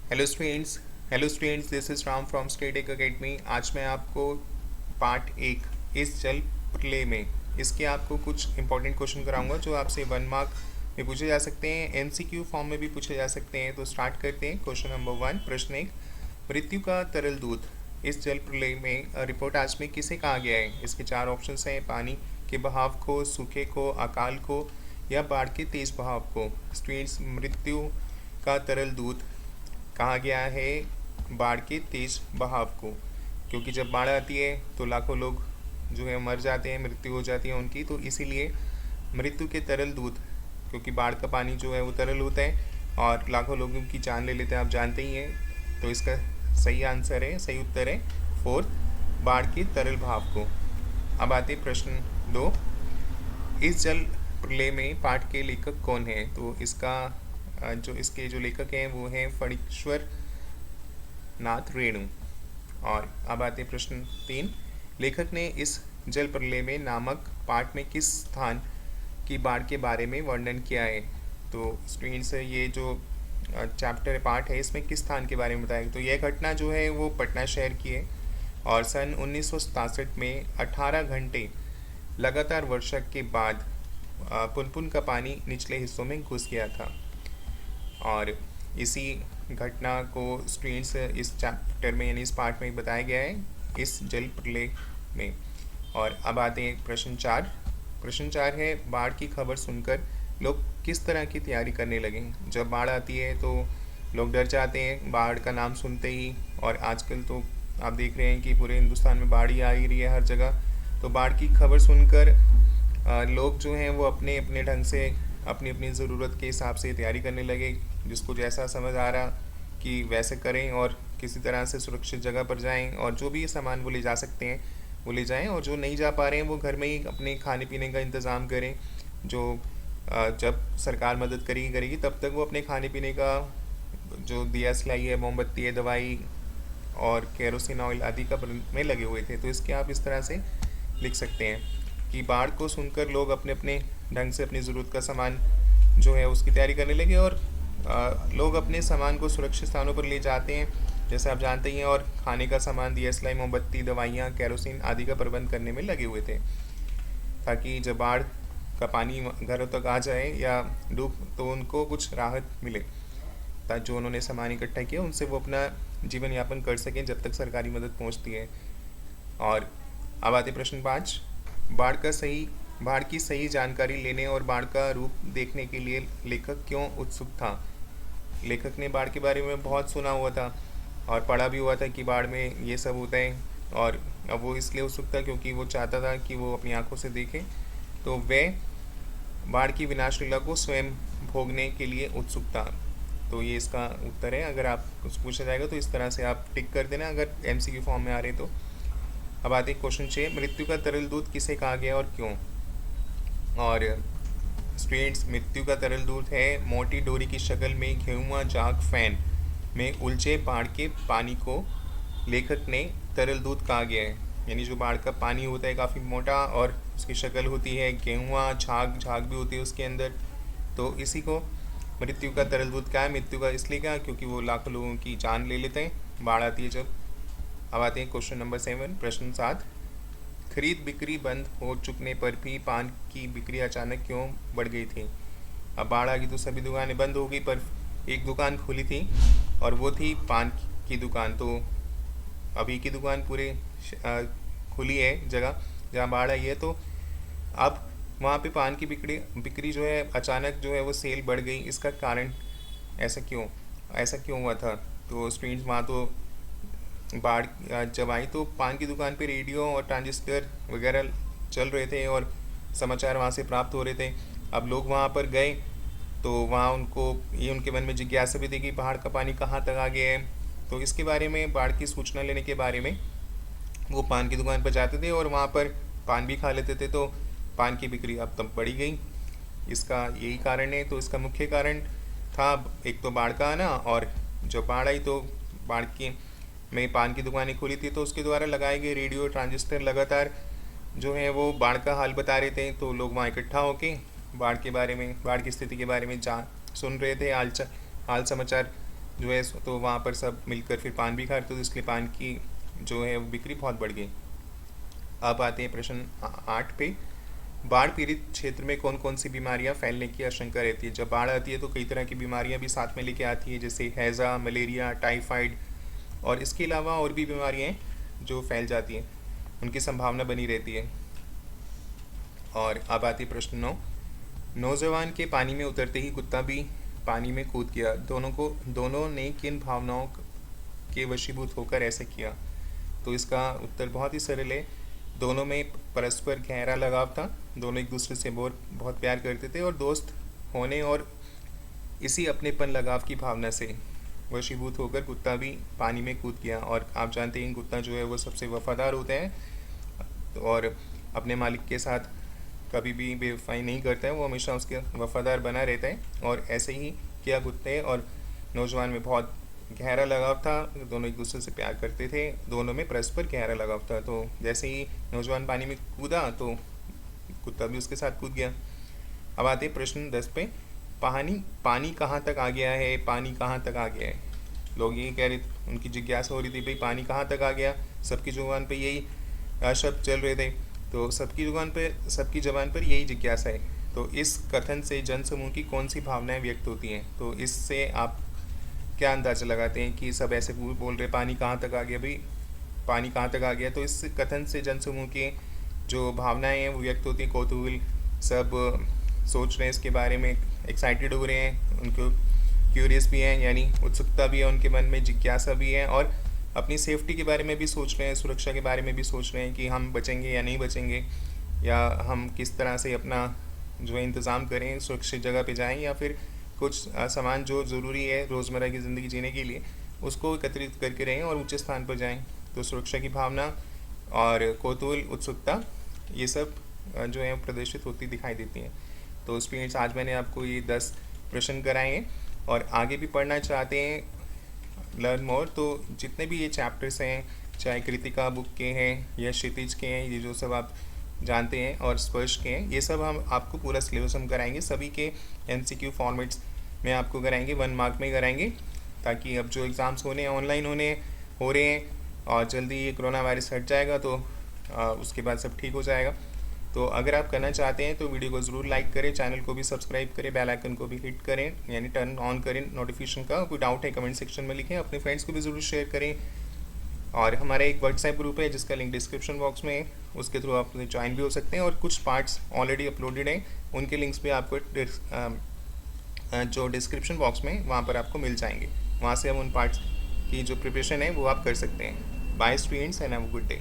Hello students, this is Ram from state एक academy. आज मैं आपको पार्ट एक इस जल प्रलय में इसके आपको कुछ इंपॉर्टेंट क्वेश्चन कराऊंगा जो आपसे 1 मार्क में पूछे जा सकते हैं, एमसीक्यू फॉर्म में भी पूछे जा सकते हैं। तो स्टार्ट करते हैं। क्वेश्चन नंबर 1, प्रश्न 1, मृत्यु का तरल दूत इस जल प्रलय में रिपोर्ट आज में किसे कहा गया है? इसके 4 ऑप्शंस हैं: पानी के बहाव को, सूखे को, अकाल को या बाढ़ के तेज बहाव को। स्टूडेंट्स, मृत्यु का तरल दूत कहा गया है बाढ़ के तेज बहाव को, क्योंकि जब बाढ़ आती है तो लाखों लोग जो है मर जाते हैं, मृत्यु हो जाती है उनकी। तो इसीलिए मृत्यु के तरल दूत, क्योंकि बाढ़ का पानी जो है वो तरल होता है और लाखों लोगों की जान ले लेते हैं, आप जानते ही हैं। तो इसका सही उत्तर है फोर्थ, बाढ़ के तरल भाव को। अब आते प्रश्न 2, इस जल प्रलय में पाठ के लेखक कौन है? तो इसका इसके जो लेखक हैं वो हैं फणीश्वर नाथ रेणु। और अब आते प्रश्न 3, लेखक ने इस जल प्रलय में नामक पाठ में किस स्थान की बाढ़ के बारे में वर्णन किया है? तो स्टूडेंट्स, ये जो चैप्टर पार्ट है इसमें किस स्थान के बारे में बताया? तो यह घटना जो है वो पटना शहर की है और सन 1967 में 18 घंटे लगातार वर्षा के बाद पुनपुन का पानी निचले हिस्सों में घुस गया था। और इसी घटना को स्टूडेंट्स इस चैप्टर में यानी इस पार्ट में बताया गया है इस जल प्रलय में। और अब आते हैं प्रश्न 4 है, बाढ़ की खबर सुनकर लोग किस तरह की तैयारी करने लगे? जब बाढ़ आती है तो लोग डर जाते हैं बाढ़ का नाम सुनते ही। और आजकल तो आप देख रहे हैं कि पूरे हिंदुस्तान में बाढ़ ही आ ही रही है हर जगह। तो बाढ़ की खबर सुनकर लोग जो हैं वो अपने अपने ढंग से अपनी अपनी ज़रूरत के हिसाब से तैयारी करने लगे। जिसको जैसा समझ आ रहा कि वैसे करें और किसी तरह से सुरक्षित जगह पर जाएं और जो भी सामान वो ले जा सकते हैं वो ले जाएं, और जो नहीं जा पा रहे हैं वो घर में ही अपने खाने पीने का इंतज़ाम करें। जो जब सरकार मदद करेगी तब तक वो अपने खाने पीने का जो दिया सिलाई है, मोमबत्ती है, दवाई और केरोसिन ऑयल आदि का में लगे हुए थे। तो इसके आप इस तरह से लिख सकते हैं कि बाढ़ को सुनकर लोग अपने अपने ढंग से अपनी ज़रूरत का सामान जो है उसकी तैयारी करने लगे और लोग अपने सामान को सुरक्षित स्थानों पर ले जाते हैं, जैसे आप जानते ही हैं। और खाने का सामान, दिया सिलाई, मोमबत्ती, दवाइयाँ, केरोसिन आदि का प्रबंध करने में लगे हुए थे, ताकि जब बाढ़ का पानी घरों तक आ जाए या डूब तो उनको कुछ राहत मिले, ताकि जो उन्होंने सामान इकट्ठा किया उनसे वो अपना जीवन यापन कर सकें जब तक सरकारी मदद पहुंचती है। और अब आते प्रश्न 5, बाढ़ की सही जानकारी लेने और बाढ़ का रूप देखने के लिए लेखक क्यों उत्सुक था? लेखक ने बाढ़ के बारे में बहुत सुना हुआ था और पढ़ा भी हुआ था कि बाढ़ में ये सब होता है, और अब वो इसलिए उत्सुक था क्योंकि वो चाहता था कि वो अपनी आंखों से देखे। तो वह बाढ़ की विनाश लीला को स्वयं भोगने के लिए उत्सुक था। तो ये इसका उत्तर है। अगर आप कुछ पूछा जाएगा तो इस तरह से आप टिक कर देना अगर एमसीक्यू फॉर्म में आ रहे तो। अब आते क्वेश्चन 6, मृत्यु का तरल दूत किसे कहा गया और क्यों? और स्टूडेंट्स, मृत्यु का तरल दूत है मोटी डोरी की शक्ल में घेरुआ झाग फैन में उलझे बाढ़ के पानी को लेखक ने तरल दूत कहा गया है। यानी जो बाढ़ का पानी होता है काफ़ी मोटा और उसकी शक्ल होती है गेहुआ, झाग भी होती है उसके अंदर। तो इसी को मृत्यु का तरल दूत क्या है? मृत्यु का इसलिए क्या, क्योंकि वो लाखों लोगों की जान ले लेते हैं बाढ़ आती है जब। अब आते हैं क्वेश्चन नंबर 7, प्रश्न 7, खरीद बिक्री बंद हो चुकने पर भी पान की बिक्री अचानक क्यों बढ़ गई थी? अब बाढ़ आ गई तो सभी दुकानें बंद हो गई, पर एक दुकान खुली थी और वो थी पान की दुकान। तो अभी की दुकान पूरे खुली है जगह जहाँ बाढ़ आई है, तो अब वहाँ पे पान की बिक्री जो है अचानक जो है वो सेल बढ़ गई। इसका कारण ऐसा क्यों हुआ था? तो स्टूडेंट्स, वहाँ तो बाढ़ जब आई तो पान की दुकान पे रेडियो और ट्रांजिस्टर वगैरह चल रहे थे और समाचार वहाँ से प्राप्त हो रहे थे। अब लोग वहाँ पर गए तो वहाँ उनके मन में जिज्ञासा भी थी कि बाढ़ का पानी कहाँ तक आ गया है। तो इसके बारे में, बाढ़ की सूचना लेने के बारे में वो पान की दुकान पर जाते थे और वहाँ पर पान भी खा लेते थे। तो पान की बिक्री अब तब बढ़ी गई। इसका यही कारण है। तो इसका मुख्य कारण था एक तो बाढ़ का आना, और जब बाढ़ आई तो बाढ़ की में पान की दुकानें खुली थी तो उसके द्वारा लगाए गए रेडियो ट्रांजिस्टर लगातार जो है वो बाढ़ का हाल बता रहे थे। तो लोग वहाँ इकट्ठा होके बाढ़ की स्थिति के बारे में सुन रहे थे, हाल समाचार जो है तो वहाँ पर सब मिलकर फिर पान भी खा रहे थे, तो इसलिए पान की जो है बिक्री बहुत बढ़ गई। अब आते हैं प्रश्न 8 पे। बाढ़ पीड़ित क्षेत्र में कौन कौन सी बीमारियां फैलने की आशंका रहती है? जब बाढ़ आती है तो कई तरह की बीमारियां भी साथ में लेके आती है, जैसे हैज़ा, मलेरिया, टाइफाइड और इसके अलावा और भी बीमारियां जो फैल जाती हैं, उनकी संभावना बनी रहती है। और अब आती है प्रश्न 9। नौजवान के पानी में उतरते ही कुत्ता भी पानी में कूद गया, दोनों ने किन भावनाओं के वशीभूत होकर ऐसे किया? तो इसका उत्तर बहुत ही सरल है। दोनों में परस्पर गहरा लगाव था, दोनों एक दूसरे से बहुत प्यार करते थे और दोस्त होने और इसी अपनेपन लगाव की भावना से वशीभूत होकर कुत्ता भी पानी में कूद गया। और आप जानते हैं कुत्ता जो है वो सबसे वफादार होते हैं और अपने मालिक के साथ कभी भी बेवफाई नहीं करता है, वो हमेशा उसके वफादार बना रहता है। और ऐसे ही किया कुत्ते और नौजवान में बहुत गहरा लगाव था, दोनों एक दूसरे से प्यार करते थे, दोनों में परस्पर गहरा लगाव था। तो जैसे ही नौजवान पानी में कूदा तो कुत्ता भी उसके साथ कूद गया। अब आते प्रश्न 10 पे। पानी कहाँ तक आ गया है? पानी कहाँ तक आ गया है? लोग यही कह रहे, उनकी जिज्ञासा हो रही थी भाई पानी कहाँ तक आ गया, सबकी जुबान पे यही शब्द चल रहे थे, तो सबकी जुबान पर यही जिज्ञासा है। तो इस कथन से जनसमूह की कौन सी भावनाएं व्यक्त होती हैं? तो इससे आप क्या अंदाज़ा लगाते हैं कि सब ऐसे बोल रहे पानी कहाँ तक आ गया भाई, पानी कहाँ तक आ गया? तो इस कथन से जनसमूह की जो भावनाएं हैं वो व्यक्त होती हैं। कौतूहल, सब सोच रहे हैं इसके बारे में, एक्साइटेड हो रहे हैं, उनको क्यूरियस भी हैं, यानी उत्सुकता भी है उनके मन में, जिज्ञासा भी है, और अपनी सेफ्टी के बारे में भी सोच रहे हैं, सुरक्षा के बारे में भी सोच रहे हैं कि हम बचेंगे या नहीं बचेंगे, या हम किस तरह से अपना जो है इंतज़ाम करें, सुरक्षित जगह पे जाएं, या फिर कुछ सामान जो ज़रूरी है रोज़मर्रा की ज़िंदगी जीने के लिए उसको एकत्रित करके रहें और ऊंचे स्थान पर जाएं। तो सुरक्षा की भावना और कौतूहल, उत्सुकता, ये सब जो है प्रदर्शित होती दिखाई देती हैं। तो स्टूडेंट्स, आज मैंने आपको ये 10 प्रश्न कराए हैं, और आगे भी पढ़ना चाहते हैं लर्न मोर, तो जितने भी ये चैप्टर्स हैं, चाहे कृतिका बुक के हैं या क्षितिज के हैं, ये जो सब आप जानते हैं, और स्पर्श के हैं, ये सब हम आपको पूरा सिलेबस हम कराएंगे, सभी के MCQ फॉर्मेट्स में आपको कराएंगे, 1 मार्क में कराएंगे, ताकि अब जो एग्ज़ाम्स ऑनलाइन हो रहे हैं, और जल्दी ये कोरोना वायरस हट जाएगा तो उसके बाद सब ठीक हो जाएगा। तो अगर आप करना चाहते हैं तो वीडियो को ज़रूर लाइक करें, चैनल को भी सब्सक्राइब करें, बेल आइकन को भी हिट करें, यानी टर्न ऑन करें नोटिफिकेशन का। कोई डाउट है कमेंट सेक्शन में लिखें, अपने फ्रेंड्स को भी ज़रूर शेयर करें। और हमारा एक व्हाट्सएप ग्रुप है जिसका लिंक डिस्क्रिप्शन बॉक्स में है, उसके थ्रू आप ज्वाइन भी हो सकते हैं, और कुछ पार्ट्स ऑलरेडी अपलोडेड हैं, उनके लिंक्स भी आपको जो डिस्क्रिप्शन बॉक्स में वहाँ पर आपको मिल जाएंगे, वहाँ से हम उन पार्ट्स की जो प्रिपरेशन है वो आप कर सकते हैं। Bye students and have a good day.